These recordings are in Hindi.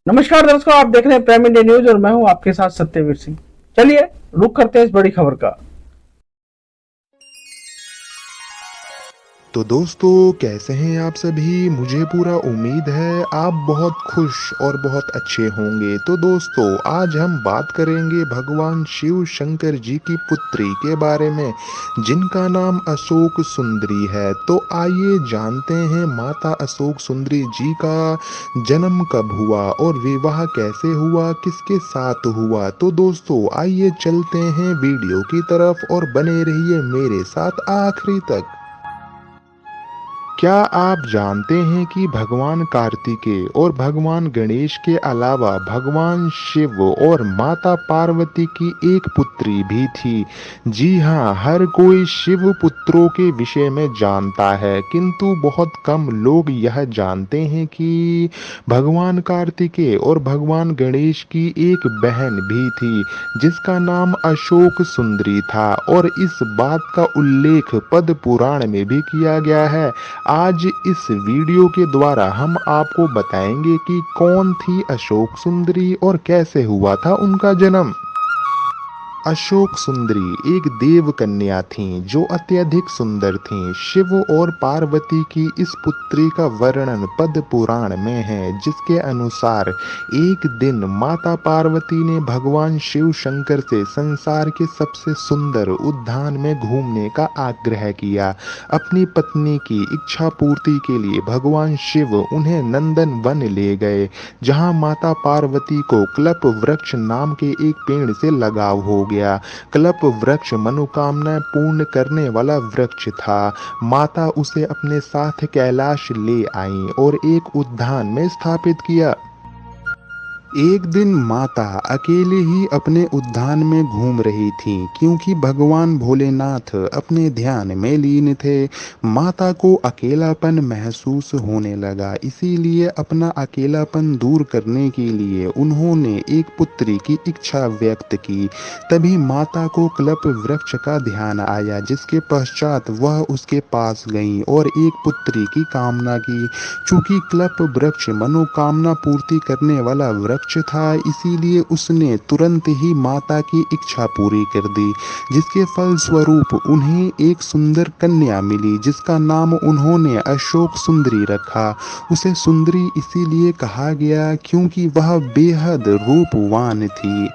नमस्कार दोस्तों, आप देख रहे हैं प्राइम इंडिया न्यूज और मैं हूं आपके साथ सत्यवीर सिंह। चलिए रुक करते हैं इस बड़ी खबर का। तो दोस्तों, कैसे हैं आप सभी। मुझे पूरा उम्मीद है आप बहुत खुश और बहुत अच्छे होंगे। तो दोस्तों, आज हम बात करेंगे भगवान शिव शंकर जी की पुत्री के बारे में, जिनका नाम अशोक सुंदरी है। तो आइए जानते हैं माता अशोक सुंदरी जी का जन्म कब हुआ और विवाह कैसे हुआ, किसके साथ हुआ। तो दोस्तों, आइए चलते हैं वीडियो की तरफ और बने रहिए मेरे साथ आखिरी तक। क्या आप जानते हैं कि भगवान कार्तिकेय और भगवान गणेश के अलावा भगवान शिव और माता पार्वती की एक पुत्री भी थी। जी हाँ, हर कोई शिव पुत्रों के विषय में जानता है, किंतु बहुत कम लोग यह जानते हैं कि भगवान कार्तिकेय और भगवान गणेश की एक बहन भी थी, जिसका नाम अशोक सुंदरी था। और इस बात का उल्लेख पद्म पुराण में भी किया गया है। आज इस वीडियो के द्वारा हम आपको बताएंगे कि कौन थी अशोक सुंदरी और कैसे हुआ था उनका जन्म। अशोक सुंदरी एक देव कन्या थीं जो अत्यधिक सुंदर थीं। शिव और पार्वती की इस पुत्री का वर्णन पद्म पुराण में है, जिसके अनुसार एक दिन माता पार्वती ने भगवान शिव शंकर से संसार के सबसे सुंदर उद्यान में घूमने का आग्रह किया। अपनी पत्नी की इच्छा पूर्ति के लिए भगवान शिव उन्हें नंदन वन ले गए, जहां माता पार्वती को कल्प वृक्ष नाम के एक पेड़ से लगाव हो गया। कल्प वृक्ष मनोकामना पूर्ण करने वाला वृक्ष था। माता उसे अपने साथ कैलाश ले आईं और एक उद्यान में स्थापित किया। एक दिन माता अकेले ही अपने उद्यान में घूम रही थीं, क्योंकि भगवान भोलेनाथ अपने ध्यान में लीन थे। माता को अकेलापन महसूस होने लगा, इसीलिए अपना अकेलापन दूर करने के लिए उन्होंने एक पुत्री की इच्छा व्यक्त की। तभी माता को कल्प वृक्ष का ध्यान आया, जिसके पश्चात वह उसके पास गईं और एक पुत्री की कामना की। चूंकि कल्प वृक्ष मनोकामना पूर्ति करने वाला वृक्ष था, इसीलिए उसने तुरंत ही माता की इच्छा पूरी कर दी, जिसके फल स्वरूप उन्हें एक सुंदर कन्या मिली, जिसका नाम उन्होंने अशोक सुंदरी रखा। उसे सुंदरी इसीलिए कहा गया क्योंकि वह बेहद रूपवान थी।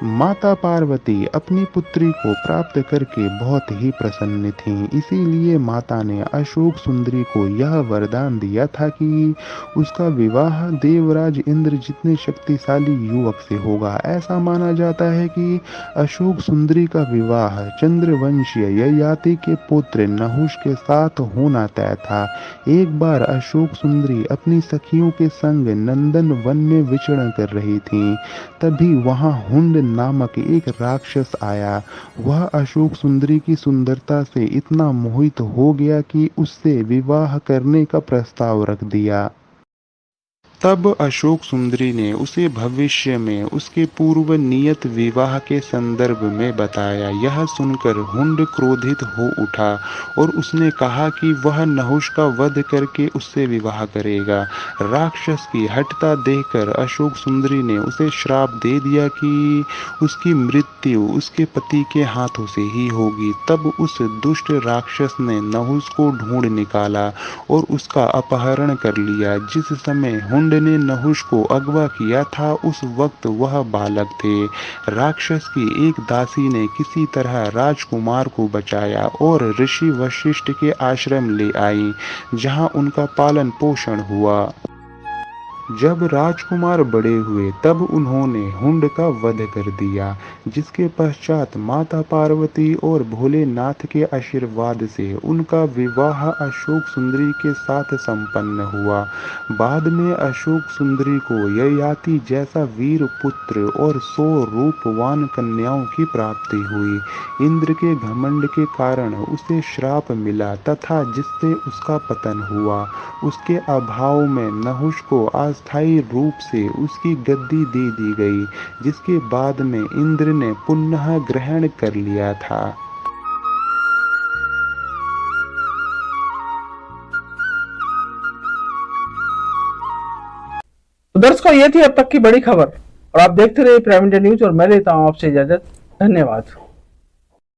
माता पार्वती अपनी पुत्री को प्राप्त करके बहुत ही प्रसन्न थीं, इसीलिए माता ने अशोक सुंदरी को यह वरदान दिया था कि उसका विवाह देवराज इंद्र जितने शक्तिशाली युवक से होगा। ऐसा माना जाता है कि अशोक सुंदरी का विवाह चंद्रवंशीय ययाति के पुत्र नहुष के साथ होना तय था। एक बार अशोक सुंदरी अपनी सखियों के संग नंदन वन में विचरण कर रही थीं। तभी वहां हुंड नामक एक राक्षस आया। वह अशोक सुंदरी की सुंदरता से इतना मोहित हो गया कि उससे विवाह करने का प्रस्ताव रख दिया। तब अशोक सुंदरी ने उसे भविष्य में उसके पूर्व नियत विवाह के संदर्भ में बताया। यह सुनकर हुंड क्रोधित हो उठा और उसने कहा कि वह नहुष का वध करके उससे विवाह करेगा। राक्षस की हठता देखकर अशोक सुंदरी ने उसे श्राप दे दिया कि उसकी मृत्यु उसके पति के हाथों से ही होगी। तब उस दुष्ट राक्षस ने नहुष को ढूंढ निकाला और उसका अपहरण कर लिया। जिस समय हुंड ने नहुष को अगवा किया था, उस वक्त वह बालक थे। राक्षस की एक दासी ने किसी तरह राजकुमार को बचाया और ऋषि वशिष्ठ के आश्रम ले आई, जहां उनका पालन पोषण हुआ। जब राजकुमार बड़े हुए तब उन्होंने हुंड का वध कर दिया, जिसके पश्चात माता पार्वती और भोलेनाथ के आशीर्वाद से उनका विवाह अशोक सुंदरी के साथ संपन्न हुआ। बाद में अशोक सुंदरी को ययाति जैसा वीर पुत्र और 100 रूपवान कन्याओं की प्राप्ति हुई। इंद्र के घमंड के कारण उसे श्राप मिला तथा जिससे उसका पतन हुआ। उसके अभाव में नहुष को अस्थायी रूप से उसकी गद्दी दे दी गई, जिसके बाद में इंद्र ने पुनः ग्रहण कर लिया था। तो दर्शकों, ये थी अब तक की बड़ी खबर और आप देखते रहिए प्राइम इंडिया न्यूज और मैं लेता हूं आपसे इजाजत। धन्यवाद।